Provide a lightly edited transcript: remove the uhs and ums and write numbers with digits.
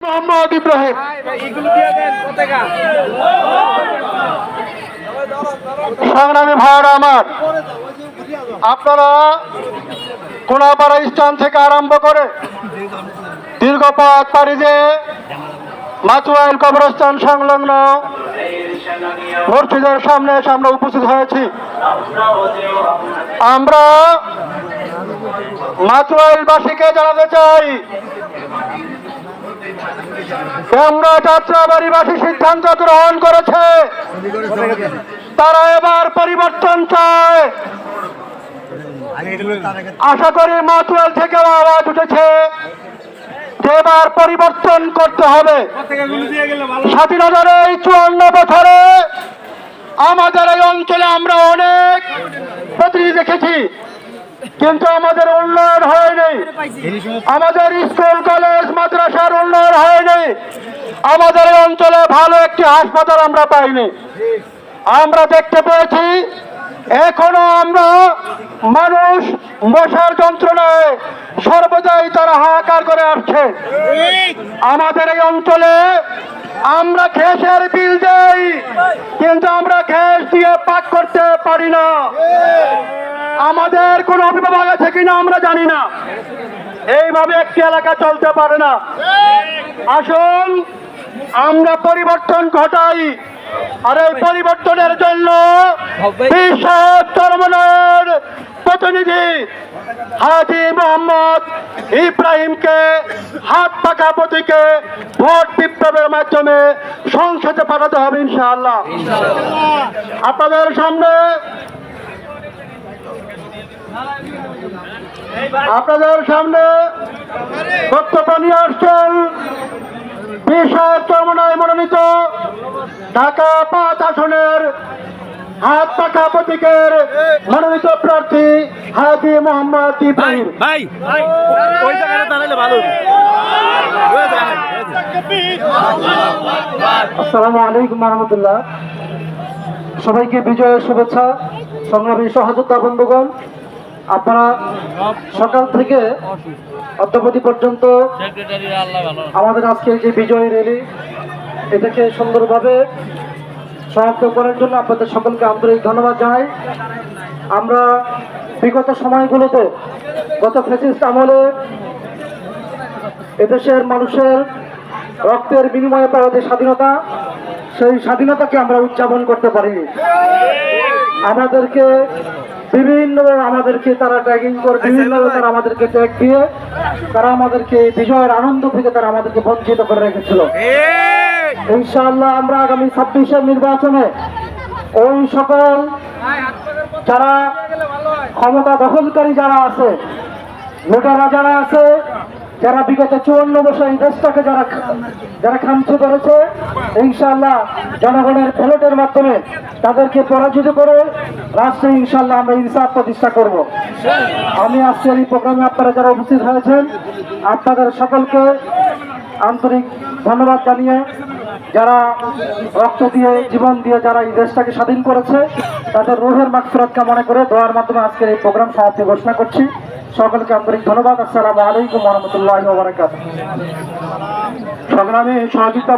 মোহাম্মদ ইব্রাহিম। সংগ্রামী ভাইরা আমার, আপনারা কোনাপাড়া স্থান থেকে আরম্ভ করে দীর্ঘ পথ পাড়ি দিয়ে মাতুয়াইল কবরস্থান সংলগ্ন মসজিদের সামনে এসে আমরা উপস্থিত হয়েছি। আমরা মাতুয়াইলবাসীকে জানাতে চাই, আমরা যাত্রাবাড়িবাসী সিদ্ধান্ত গ্রহণ করেছে, তারা এবার পরিবর্তন চায়। আশা করি মাতুয়াইল থেকেও আওয়াজ উঠেছে, এবার পরিবর্তন করতে হবে। স্বাধীনতার এই 54 বছরে আমাদের এই অঞ্চলে আমরা অনেক প্রতিনিধি দেখেছি, কিন্তু আমাদের উন্নয়ন হয়নি। আমাদের স্কুল কলেজ মাদ্রাসার উন্নয়ন হয়নি। আমাদের এই অঞ্চলে ভালো একটি হাসপাতাল আমরা পাইনি। আমরা দেখতে পেয়েছি এখনো আমরা মানুষ মশার যন্ত্রণায় সর্বদাই তারা হাহাকার করে আসছে। আমাদের এই অঞ্চলে আমরা গ্যাসের বিল দেই, কিন্তু আমরা গ্যাস দিয়ে পাক করতে পারি না। আমাদের কোন অভিভাবক আছে কিনা আমরা জানি না। এইভাবে একটি এলাকা চলতে পারে না। আসুন আমরা পরিবর্তন ঘটাই। আর এই পরিবর্তনের জন্য চরমনের প্রতিনিধি হাজী মোহাম্মদ ইব্রাহিমকে হাত পাকা প্রতীকে ভোট বিপ্লবের মাধ্যমে সংসদে পাঠাতে হবে ইনশাআল্লাহ। আপনাদের সামনে বক্তব্য নিয়ে আসছেন বিশাল চরমনায় মনোনীত ঢাকা 5 আসনের হাত পাকা প্রতীকের মনোনীত প্রার্থী হাজী মোহাম্মদ ইব্রাহিম। আসসালামু আলাইকুম রহমতুল্লাহ। সবাইকে বিজয়ের শুভেচ্ছা। সংগ্রামী সহযোদ্ধা বন্ধুগণ, আপনারা সকাল থেকে অদ্যাবধি পর্যন্ত আমাদের আজকে যে বিজয় র্যালি, এটাকে সুন্দরভাবে সমাপ্ত করার জন্য আপনাদের সকলকে আন্তরিক ধন্যবাদ জানাই। আমরা বিগত সময়গুলোতে গত ফ্যাসিস্ট আমলে এদেশের মানুষের রক্তের বিনিময়ে পাওয়া যে স্বাধীনতা, সেই স্বাধীনতাকে আমরা উদযাপন করতে পারিনি। আমাদেরকে তারা ট্যাগিং করে, বিভিন্নভাবে তারা আমাদেরকে ট্যাগ দিয়ে তারা আমাদেরকে বিজয়ের আনন্দ থেকে তারা আমাদেরকে বঞ্চিত করে রেখেছিল। ইনশাআল্লাহ আমরা আগামী 26-এর নির্বাচনে ওই সকল যারা ক্ষমতা দখলকারী যারা আছে, ভোটাররা যারা আছে, যারা বিগত 54 বছর এই দেশটাকে যারা খামছে করেছে, ইনশাআল্লাহ জনগণের ব্যালটের মাধ্যমে তাদেরকে পরাজিত করে রাষ্ট্রে ইনশাআল্লাহ আমরা ইনসাফ প্রতিষ্ঠা করব। আমি আজকের এই প্রোগ্রামে আপনারা যারা উপস্থিত হয়েছেন, আপনাদের সকলকে আন্তরিক ধন্যবাদ জানিয়ে, যারা রক্ত দিয়ে জীবন দিয়ে যারা এই দেশটাকে স্বাধীন করেছে, তাদের রুহের মাগফিরাত কামনা করে দোয়ার মাধ্যমে আজকের এই প্রোগ্রাম সমাপ্তি ঘোষণা করছি। সকলকে আন্তরিক ধন্যবাদ। আসসালামু আলাইকুম ওয়া রাহমাতুল্লাহি ওয়া বারাকাতুহু। সংগ্রামী সহযোগিতা